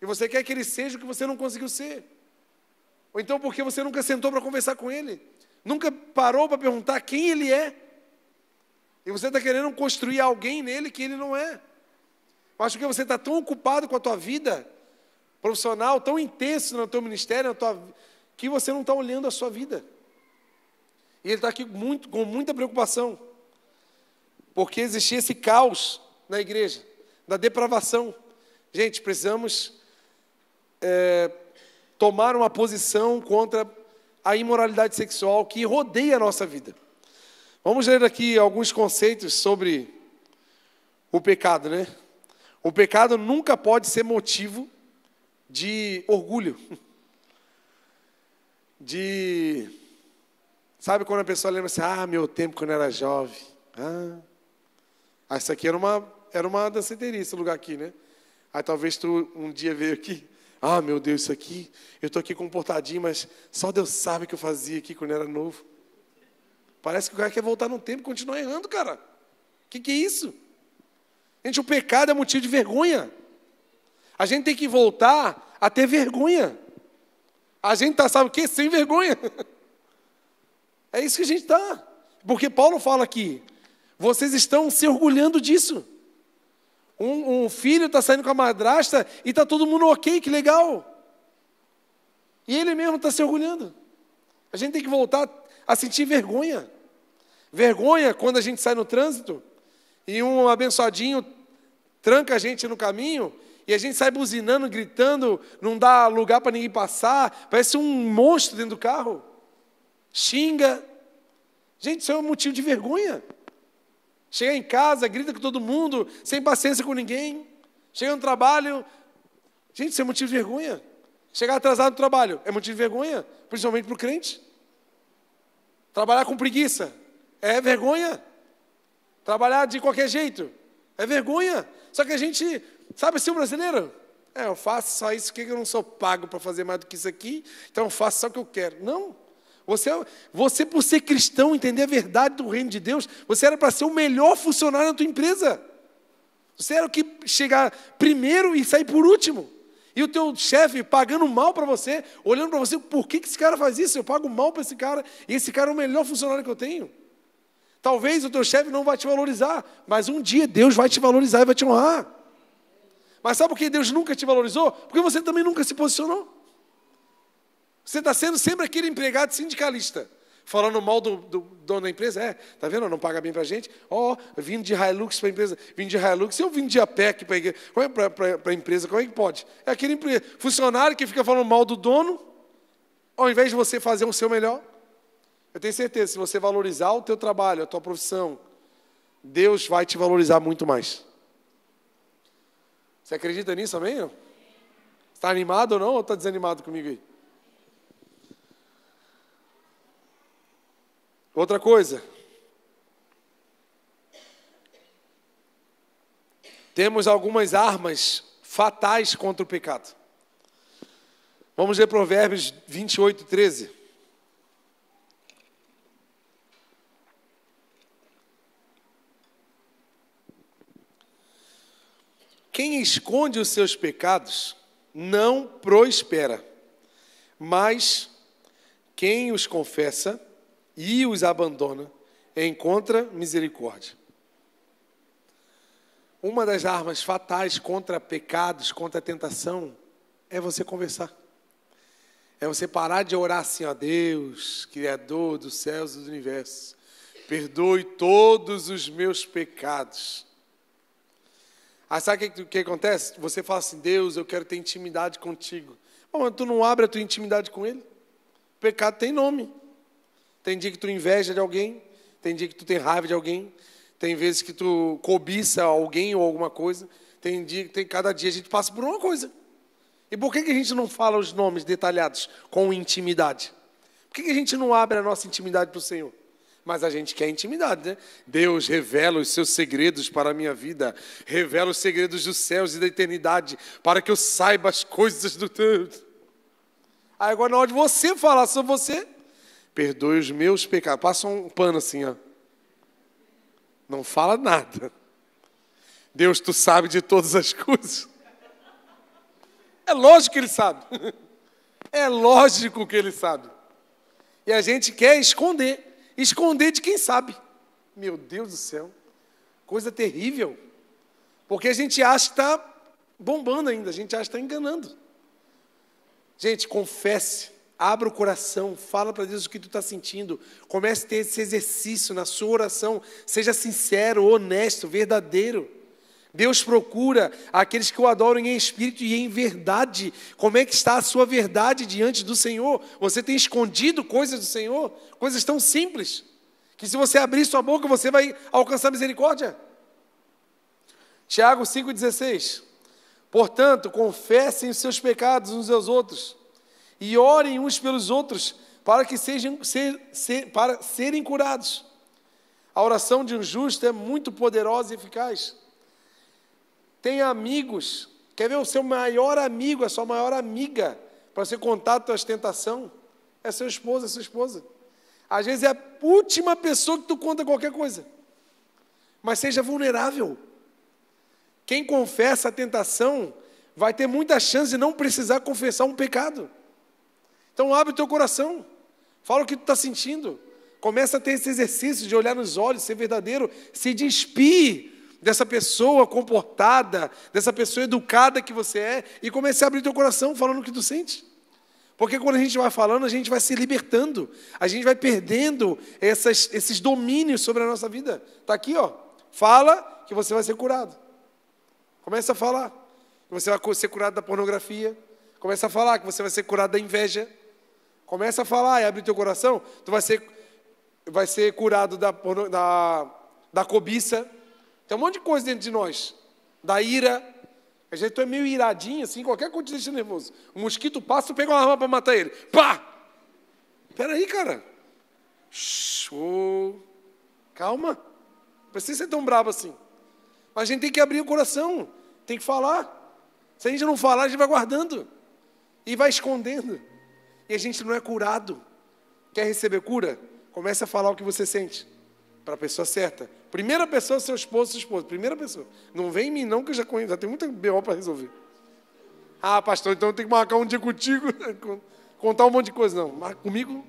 E você quer que ele seja o que você não conseguiu ser. Ou então porque você nunca sentou para conversar com ele. Nunca parou para perguntar quem ele é. E você está querendo construir alguém nele que ele não é. Mas porque você está tão ocupado com a tua vida profissional, tão intenso no teu ministério, que você não está olhando a sua vida. E ele está aqui com muita preocupação. Porque existia esse caos na igreja, da depravação. Gente, precisamos tomar uma posição contra a imoralidade sexual que rodeia a nossa vida. Vamos ler aqui alguns conceitos sobre o pecado, né? O pecado nunca pode ser motivo de orgulho. Sabe quando a pessoa lembra assim, meu tempo quando eu era jovem. Isso aqui era uma danceteria, esse lugar aqui, né? Aí talvez tu um dia veio aqui, meu Deus, isso aqui, eu estou aqui comportadinho, mas só Deus sabe o que eu fazia aqui quando eu era novo. Parece que o cara quer voltar no tempo e continuar errando, cara. Que é isso? Gente, o pecado é motivo de vergonha. A gente tem que voltar a ter vergonha. A gente está, sabe o quê? Sem vergonha. É isso que a gente está. Porque Paulo fala aqui, vocês estão se orgulhando disso. Um filho está saindo com a madrasta e está todo mundo ok, que legal. E ele mesmo está se orgulhando. A gente tem que voltar a sentir vergonha. Vergonha quando a gente sai no trânsito e um abençoadinho tranca a gente no caminho e a gente sai buzinando, gritando, não dá lugar para ninguém passar, parece um monstro dentro do carro. Xinga. Gente, isso é um motivo de vergonha. Chega em casa, grita com todo mundo, sem paciência com ninguém. Chega no trabalho. Gente, isso é motivo de vergonha. Chegar atrasado no trabalho é motivo de vergonha, principalmente para o crente. Trabalhar com preguiça é vergonha. Trabalhar de qualquer jeito. É vergonha. Só que a gente, sabe assim o brasileiro? Eu faço só isso, porque eu não sou pago para fazer mais do que isso aqui, então eu faço só o que eu quero. Não. Você, por ser cristão, entender a verdade do reino de Deus, você era para ser o melhor funcionário da tua empresa. Você era o que chegar primeiro e sair por último. E o teu chefe pagando mal para você, olhando para você, por que esse cara faz isso? Eu pago mal para esse cara, e esse cara é o melhor funcionário que eu tenho. Talvez o teu chefe não vai te valorizar, mas um dia Deus vai te valorizar e vai te honrar. Mas sabe por que Deus nunca te valorizou? Porque você também nunca se posicionou. Você está sendo sempre aquele empregado sindicalista, falando mal do dono da empresa. Tá vendo? Não paga bem para a gente. Vindo de Hilux para a empresa, vindo de Hilux. Se eu vim de APEC para a empresa, como é que pode? É aquele funcionário que fica falando mal do dono, ao invés de você fazer o seu melhor. Eu tenho certeza, se você valorizar o teu trabalho, a tua profissão, Deus vai te valorizar muito mais. Você acredita nisso, amém? Está animado ou não? Ou está desanimado comigo aí? Outra coisa. Temos algumas armas fatais contra o pecado. Vamos ler Provérbios 28, 13. Quem esconde os seus pecados não prospera, mas quem os confessa e os abandona encontra misericórdia. Uma das armas fatais contra pecados, contra a tentação, é você conversar. É você parar de orar assim, Deus, Criador dos céus e do universo, perdoe todos os meus pecados. Sabe o que acontece? Você fala assim, Deus, eu quero ter intimidade contigo. Mas tu não abre a tua intimidade com Ele? O pecado tem nome. Tem dia que tu inveja de alguém, tem dia que tu tem raiva de alguém, tem vezes que tu cobiça alguém ou alguma coisa, cada dia a gente passa por uma coisa. E por que a gente não fala os nomes detalhados com intimidade? Por que a gente não abre a nossa intimidade para o Senhor? Mas a gente quer intimidade, né? Deus revela os seus segredos para a minha vida, revela os segredos dos céus e da eternidade, para que eu saiba as coisas do tempo. Aí agora, na hora de você falar sobre você, perdoe os meus pecados. Passa um pano assim, Não fala nada. Deus, tu sabe de todas as coisas. É lógico que Ele sabe. É lógico que Ele sabe. E a gente quer esconder. Esconder de quem sabe. Meu Deus do céu. Coisa terrível. Porque a gente acha que está bombando ainda. A gente acha que está enganando. Gente, confesse. Abra o coração. Fala para Deus o que tu está sentindo. Comece a ter esse exercício na sua oração. Seja sincero, honesto, verdadeiro. Deus procura aqueles que o adoram em espírito e em verdade. Como é que está a sua verdade diante do Senhor? Você tem escondido coisas do Senhor? Coisas tão simples, que se você abrir sua boca, você vai alcançar misericórdia. Tiago 5,16. Portanto, confessem os seus pecados uns aos outros, e orem uns pelos outros, para que para serem curados. A oração de um justo é muito poderosa e eficaz. Tenha amigos. Quer ver o seu maior amigo, a sua maior amiga, para você contar as tuas tentações? É seu esposo, é sua esposa. Às vezes é a última pessoa que tu conta qualquer coisa. Mas seja vulnerável. Quem confessa a tentação vai ter muita chance de não precisar confessar um pecado. Então abre o teu coração. Fala o que tu está sentindo. Começa a ter esse exercício de olhar nos olhos, ser verdadeiro, se despir dessa pessoa comportada, dessa pessoa educada que você é, e comece a abrir teu coração falando o que tu sente. Porque quando a gente vai falando, a gente vai se libertando, a gente vai perdendo esses domínios sobre a nossa vida. Está aqui, fala que você vai ser curado. Começa a falar que você vai ser curado da pornografia. Começa a falar que você vai ser curado da inveja. Começa a falar e abre teu coração, tu vai ser curado da cobiça. Tem um monte de coisa dentro de nós. Da ira. A gente é meio iradinho, assim, qualquer coisa te deixa nervoso. O mosquito passa, tu pega uma arma para matar ele. Pá! Espera aí, cara. Calma. precisa ser tão brabo assim. Mas a gente tem que abrir o coração, tem que falar. Se a gente não falar, a gente vai guardando e vai escondendo. E a gente não é curado. Quer receber cura? Comece a falar o que você sente para a pessoa certa. Primeira pessoa, seu esposo, sua esposa. Primeira pessoa. Não vem em mim não, que eu já conheço, já tem muita BO para resolver. Ah, pastor, então eu tenho que marcar um dia contigo, contar um monte de coisa. Não, mas comigo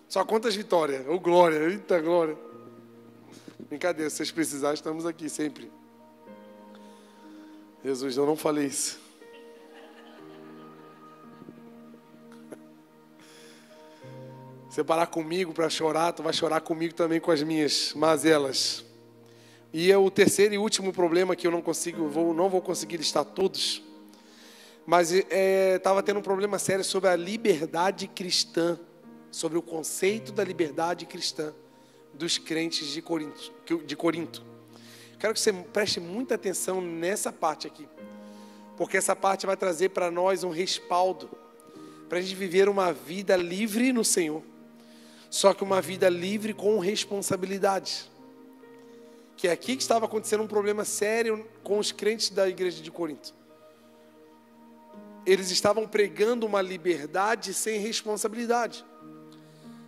só conta as vitórias. Ou glória, eita glória. Brincadeira, se vocês precisarem, estamos aqui sempre. Jesus, eu não falei isso. Você parar comigo para chorar, tu vai chorar comigo também com as minhas mazelas. E o terceiro e último problema que eu não vou conseguir listar todos, mas estava tendo um problema sério sobre a liberdade cristã, sobre o conceito da liberdade cristã dos crentes de Corinto. Quero que você preste muita atenção nessa parte aqui, porque essa parte vai trazer para nós um respaldo, para a gente viver uma vida livre no Senhor. Só que uma vida livre com responsabilidade. Que é aqui que estava acontecendo um problema sério com os crentes da igreja de Corinto. Eles estavam pregando uma liberdade sem responsabilidade.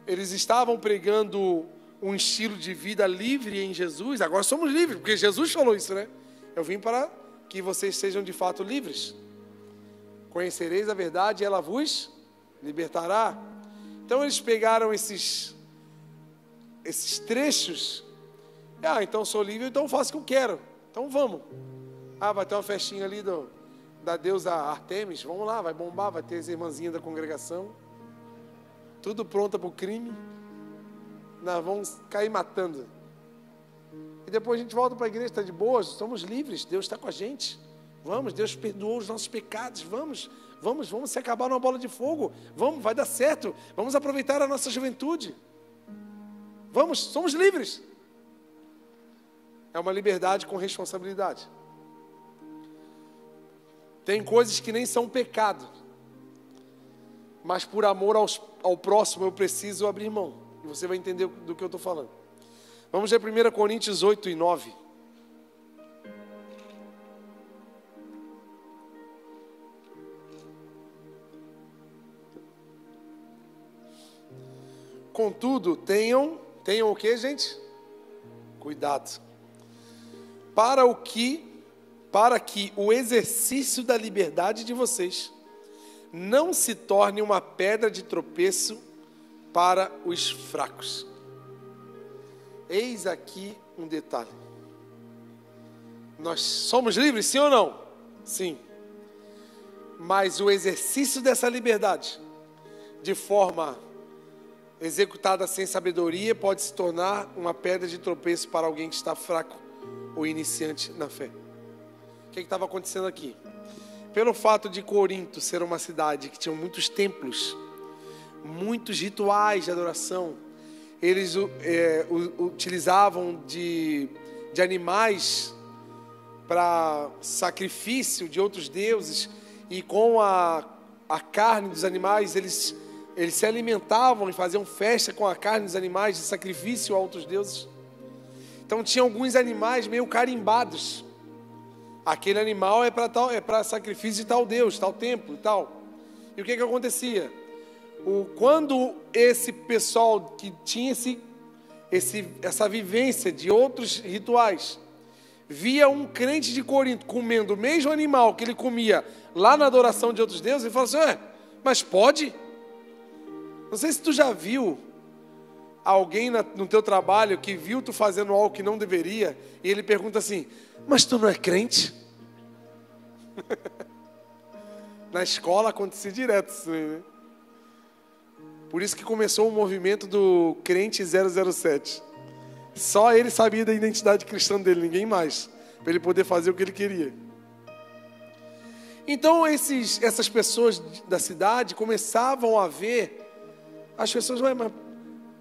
Eles estavam pregando um estilo de vida livre em Jesus. Agora somos livres, porque Jesus falou isso, né? Eu vim para que vocês sejam de fato livres. Conhecereis a verdade e ela vos libertará. Então eles pegaram esses trechos. Então sou livre, então faço o que eu quero. Então vamos. Vai ter uma festinha ali da deusa Artemis. Vamos lá, vai bombar, vai ter as irmãzinhas da congregação. Tudo pronta para o crime. Nós vamos cair matando. E depois a gente volta para a igreja, está de boas, somos livres, Deus está com a gente. Vamos, Deus perdoou os nossos pecados, vamos se acabar numa bola de fogo, vai dar certo, vamos aproveitar a nossa juventude, somos livres. É uma liberdade com responsabilidade. Tem coisas que nem são pecado, mas por amor ao próximo eu preciso abrir mão, e você vai entender do que eu estou falando. Vamos ver 1 Coríntios 8 e 9. Contudo, tenham o que, gente? Cuidado. Para que o exercício da liberdade de vocês não se torne uma pedra de tropeço para os fracos. Eis aqui um detalhe. Nós somos livres, sim ou não? Sim. Mas o exercício dessa liberdade, de forma executada sem sabedoria, pode se tornar uma pedra de tropeço para alguém que está fraco ou iniciante na fé. O que estava acontecendo aqui? Pelo fato de Corinto ser uma cidade que tinha muitos templos, muitos rituais de adoração, eles utilizavam de animais para sacrifício de outros deuses, e com a carne dos animais eles se alimentavam e faziam festa com a carne dos animais de sacrifício a outros deuses. Então tinha alguns animais meio carimbados. Aquele animal é para sacrifício de tal Deus, tal templo e tal. E o que acontecia? Quando esse pessoal que tinha essa vivência de outros rituais, via um crente de Corinto comendo o mesmo animal que ele comia lá na adoração de outros deuses, ele falava assim: mas pode? Não sei se tu já viu alguém no teu trabalho que viu tu fazendo algo que não deveria, e ele pergunta assim: mas tu não é crente? Na escola acontecia direto isso aí, né? Por isso que começou o movimento do crente 007. Só ele sabia da identidade cristã dele, ninguém mais, para ele poder fazer o que ele queria. Então essas pessoas da cidade começavam a ver as pessoas: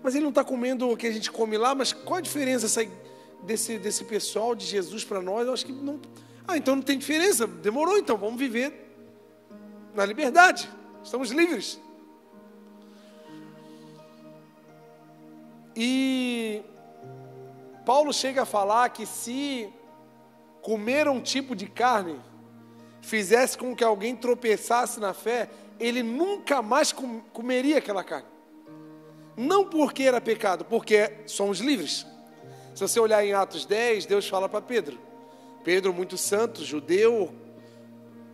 mas ele não está comendo o que a gente come lá, mas qual a diferença desse pessoal de Jesus para nós? Eu acho que não. Então não tem diferença, demorou, então vamos viver na liberdade, estamos livres. E Paulo chega a falar que se comer um tipo de carne fizesse com que alguém tropeçasse na fé, ele nunca mais comeria aquela carne. Não porque era pecado, porque somos livres. Se você olhar em Atos 10, Deus fala para Pedro. Pedro, muito santo, judeu,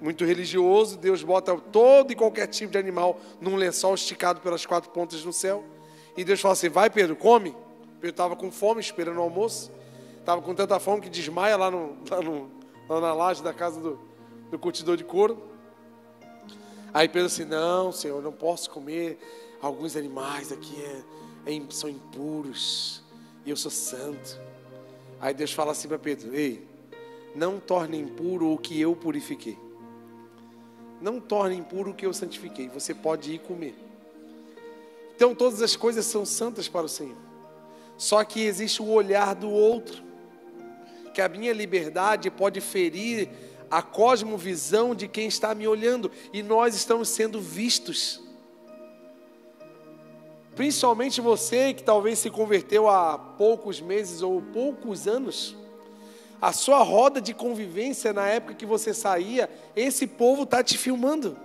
muito religioso, Deus bota todo e qualquer tipo de animal num lençol esticado pelas 4 pontas do céu. E Deus fala assim, vai Pedro, come. Pedro estava com fome, esperando o almoço. Estava com tanta fome que desmaia lá na laje da casa do curtidor de couro. Aí Pedro assim, não, Senhor, eu não posso comer. Alguns animais aqui são impuros. E eu sou santo. Aí Deus fala assim para Pedro, ei, não torne impuro o que eu purifiquei. Não torne impuro o que eu santifiquei. Você pode ir comer. Então todas as coisas são santas para o Senhor. Só que existe o olhar do outro. Que a minha liberdade pode ferir a cosmovisão de quem está me olhando. E nós estamos sendo vistos. Principalmente você que talvez se converteu há poucos meses ou poucos anos. A sua roda de convivência na época que você saía, esse povo está te filmando.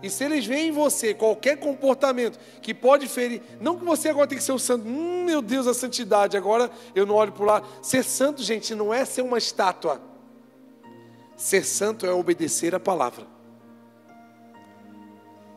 E se eles veem em você qualquer comportamento que pode ferir, não que você agora tem que ser o santo, meu Deus, a santidade, agora eu não olho para o lado. Ser santo, gente, não é ser uma estátua. Ser santo é obedecer a palavra.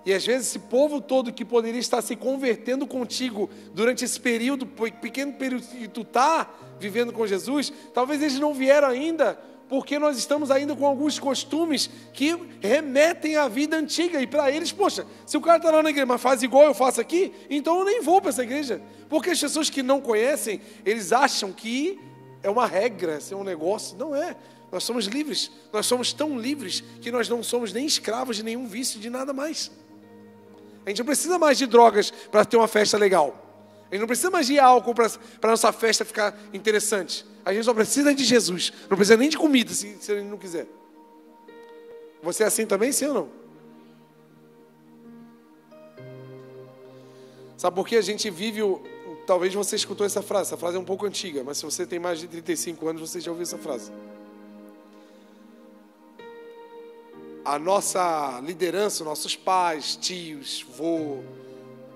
E às vezes esse povo todo que poderia estar se convertendo contigo durante esse período, pequeno período que tu está vivendo com Jesus, talvez eles não vieram ainda, porque nós estamos ainda com alguns costumes que remetem à vida antiga. E para eles, poxa, se o cara está lá na igreja, mas faz igual eu faço aqui, então eu nem vou para essa igreja. Porque as pessoas que não conhecem, eles acham que é uma regra, é um negócio. Não é. Nós somos livres. Nós somos tão livres que nós não somos nem escravos de nenhum vício, de nada mais. A gente não precisa mais de drogas para ter uma festa legal. A gente não precisa mais de álcool para a nossa festa ficar interessante. A gente só precisa de Jesus. Não precisa nem de comida, se ele não quiser. Você é assim também, sim ou não? Sabe por que a gente vive Talvez você escutou essa frase. Essa frase é um pouco antiga, mas se você tem mais de 35 anos, você já ouviu essa frase. A nossa liderança, nossos pais, tios, vô,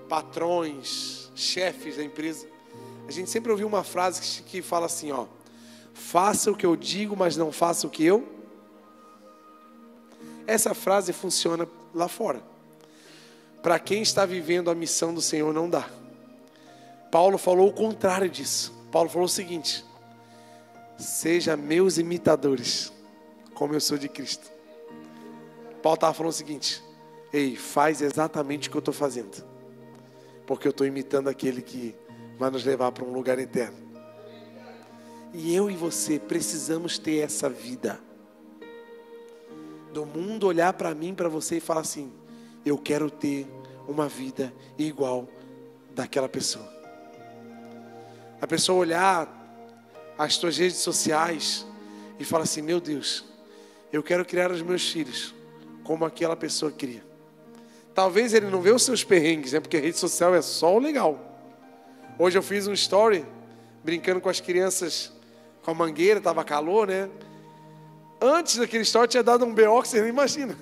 patrões, chefes da empresa, a gente sempre ouviu uma frase que fala assim, ó: faça o que eu digo, mas não faça o que eu. Essa frase funciona lá fora. Para quem está vivendo a missão do Senhor, não dá. Paulo falou o contrário disso. Paulo falou o seguinte: seja meus imitadores, como eu sou de Cristo. Paulo estava falando o seguinte: ei, faz exatamente o que eu estou fazendo, porque eu estou imitando aquele que vai nos levar para um lugar eterno. E eu e você precisamos ter essa vida. Do mundo olhar para mim, para você e falar assim: eu quero ter uma vida igual daquela pessoa. A pessoa olhar as tuas redes sociais e falar assim: meu Deus, eu quero criar os meus filhos como aquela pessoa cria. Talvez ele não vê os seus perrengues, né? Porque a rede social é só o legal. Hoje eu fiz um story brincando com as crianças com a mangueira, estava calor, né? Antes daquele story tinha dado um BO que você nem imagina.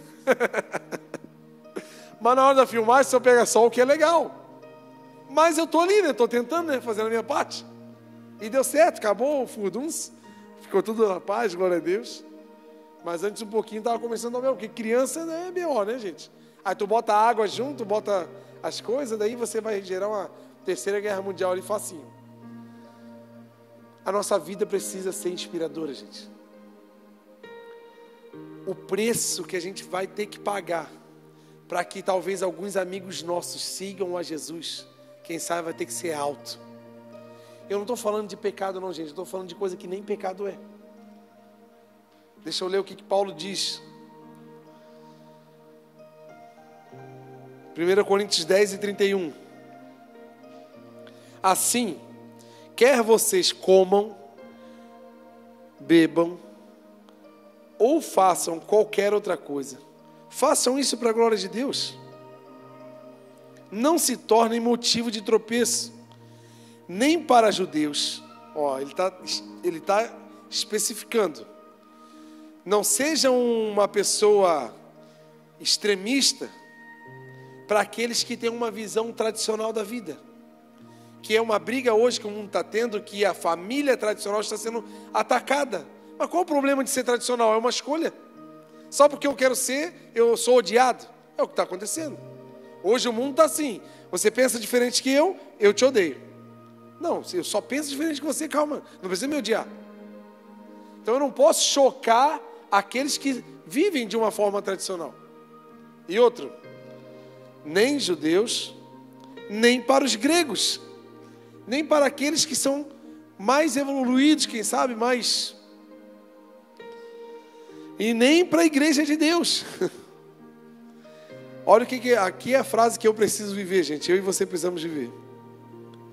Mas na hora da filmagem você pega só o que é legal. Mas eu estou ali, né? Estou tentando, né? Fazendo a minha parte. E deu certo, acabou o furduns. Ficou tudo na paz, glória a Deus. Mas antes um pouquinho estava começando a ver, porque criança é BO, né, gente? Aí tu bota água junto, bota as coisas, daí você vai gerar uma terceira guerra mundial ali facinho. A nossa vida precisa ser inspiradora, gente. O preço que a gente vai ter que pagar para que talvez alguns amigos nossos sigam a Jesus, quem sabe vai ter que ser alto. Eu não estou falando de pecado não, gente. Eu estou falando de coisa que nem pecado é. Deixa eu ler o que Paulo diz. 1 Coríntios 10 e 31. Assim, quer vocês comam, bebam, ou façam qualquer outra coisa, façam isso para a glória de Deus. Não se tornem motivo de tropeço, nem para judeus, Ó, ele tá especificando. Não seja uma pessoa extremista para aqueles que têm uma visão tradicional da vida. Que é uma briga hoje que o mundo está tendo, que a família tradicional está sendo atacada. Mas qual o problema de ser tradicional? É uma escolha. Só porque eu quero ser, eu sou odiado. É o que está acontecendo. Hoje o mundo está assim. Você pensa diferente que eu te odeio. Não, eu só penso diferente que você, calma. Não precisa me odiar. Então eu não posso chocar aqueles que vivem de uma forma tradicional. E outro, nem judeus, nem para os gregos, nem para aqueles que são mais evoluídos, quem sabe, mais... E nem para a igreja de Deus. Olha o que aqui é a frase que eu preciso viver, gente. Eu e você precisamos viver.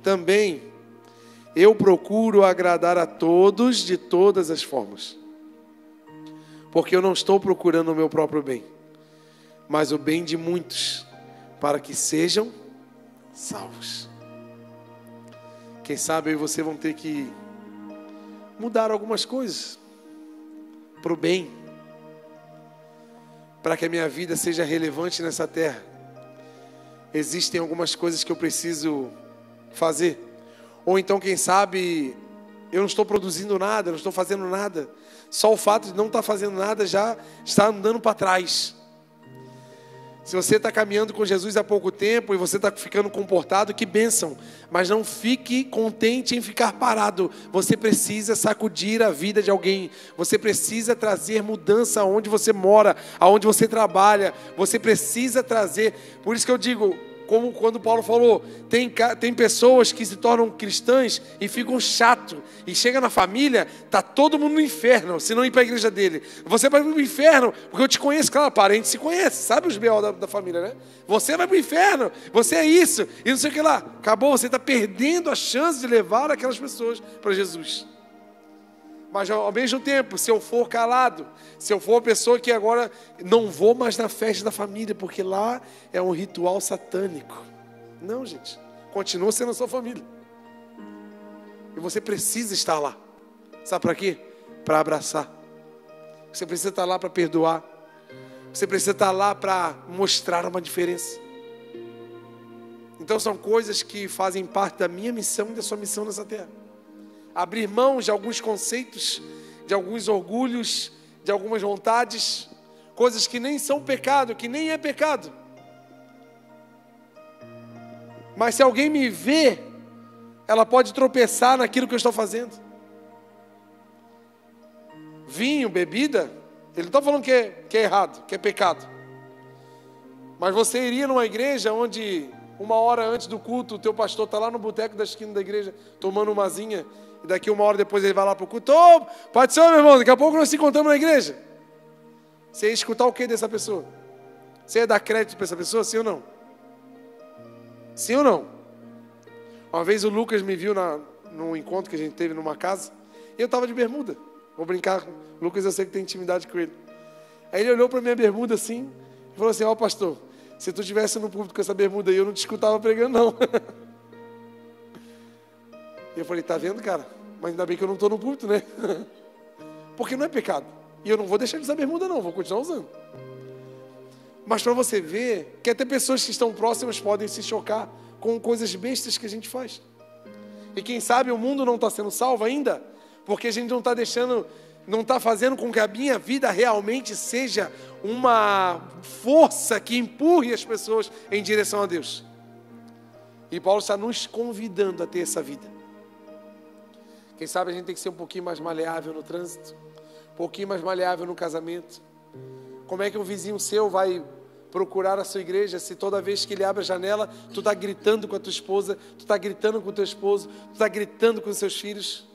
Também, eu procuro agradar a todos de todas as formas. Porque eu não estou procurando o meu próprio bem, mas o bem de muitos, para que sejam salvos. Quem sabe eu e você vão ter que mudar algumas coisas para o bem, para que a minha vida seja relevante nessa terra. Existem algumas coisas que eu preciso fazer. Ou então, quem sabe, eu não estou produzindo nada, não estou fazendo nada. Só o fato de não estar fazendo nada já está andando para trás. Se você está caminhando com Jesus há pouco tempo e você está ficando comportado, que bênção. Mas não fique contente em ficar parado. Você precisa sacudir a vida de alguém. Você precisa trazer mudança aonde você mora, aonde você trabalha. Você precisa trazer. Por isso que eu digo, como quando Paulo falou, tem pessoas que se tornam cristãs e ficam chato. E chega na família, está todo mundo no inferno, se não ir para a igreja dele. Você vai para o inferno, porque eu te conheço, claro, parente se conhece, sabe os B.O. da família, né? Você vai para o inferno, você é isso, e não sei o que lá. Acabou, você está perdendo a chance de levar aquelas pessoas para Jesus. Mas ao mesmo tempo, se eu for calado, se eu for uma pessoa que agora não vou mais na festa da família, porque lá é um ritual satânico. Não, gente, continua sendo a sua família. E você precisa estar lá. Sabe para quê? Para abraçar. Você precisa estar lá para perdoar. Você precisa estar lá para mostrar uma diferença. Então são coisas que fazem parte da minha missão e da sua missão nessa terra. Abrir mão de alguns conceitos, de alguns orgulhos, de algumas vontades, coisas que nem são pecado, que nem é pecado. Mas se alguém me vê, ela pode tropeçar naquilo que eu estou fazendo. Vinho, bebida, ele não está falando que é errado, que é pecado. Mas você iria numa igreja onde 1 hora antes do culto, o teu pastor está lá no boteco da esquina da igreja, tomando uma asinha, e daqui 1 hora depois ele vai lá para o culto. Ô, Pai do Senhor, meu irmão, daqui a pouco nós nos encontramos na igreja. Você ia escutar o que dessa pessoa? Você ia dar crédito para essa pessoa, sim ou não? Sim ou não? Uma vez o Lucas me viu num encontro que a gente teve numa casa, e eu estava de bermuda. Vou brincar com o Lucas, eu sei que tem intimidade com ele. Aí ele olhou para minha bermuda assim, e falou assim, ó pastor, se tu estivesse no púlpito com essa bermuda aí, eu não te escutava pregando não. E eu falei, tá vendo, cara? Mas ainda bem que eu não estou no púlpito, né? Porque não é pecado. E eu não vou deixar de usar bermuda não, vou continuar usando. Mas para você ver que até pessoas que estão próximas podem se chocar com coisas bestas que a gente faz. E quem sabe o mundo não está sendo salvo ainda, porque a gente não está deixando, não está fazendo com que a minha vida realmente seja uma força que empurre as pessoas em direção a Deus. E Paulo está nos convidando a ter essa vida. Quem sabe a gente tem que ser um pouquinho mais maleável no trânsito, um pouquinho mais maleável no casamento. Como é que um vizinho seu vai procurar a sua igreja se toda vez que ele abre a janela, tu está gritando com a tua esposa, tu está gritando com o teu esposo, tu está gritando com os seus filhos?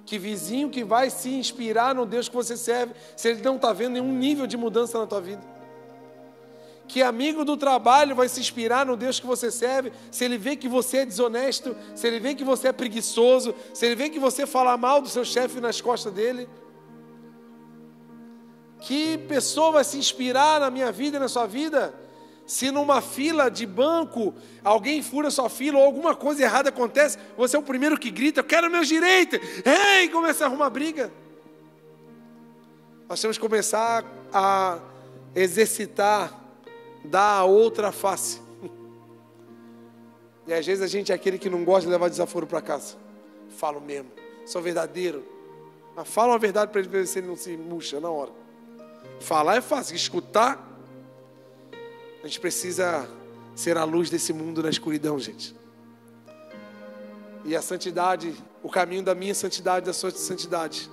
Que vizinho que vai se inspirar no Deus que você serve, se ele não está vendo nenhum nível de mudança na tua vida? Que amigo do trabalho vai se inspirar no Deus que você serve, se ele vê que você é desonesto, se ele vê que você é preguiçoso, se ele vê que você fala mal do seu chefe nas costas dele? Que pessoa vai se inspirar na minha vida e na sua vida, Se numa fila de banco, alguém fura sua fila ou alguma coisa errada acontece, você é o primeiro que grita, eu quero meus direitos, ei, começa a arrumar briga. Nós temos que começar a exercitar, dar a outra face. E às vezes a gente é aquele que não gosta de levar desaforo para casa. Falo mesmo, sou verdadeiro. Mas fala uma verdade para ele ver se ele não se murcha na hora. Falar é fácil, escutar, a gente precisa ser a luz desse mundo na escuridão, gente. E a santidade, o caminho da minha santidade, da sua santidade,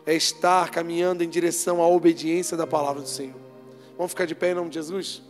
é estar caminhando em direção à obediência da palavra do Senhor. Vamos ficar de pé em nome de Jesus?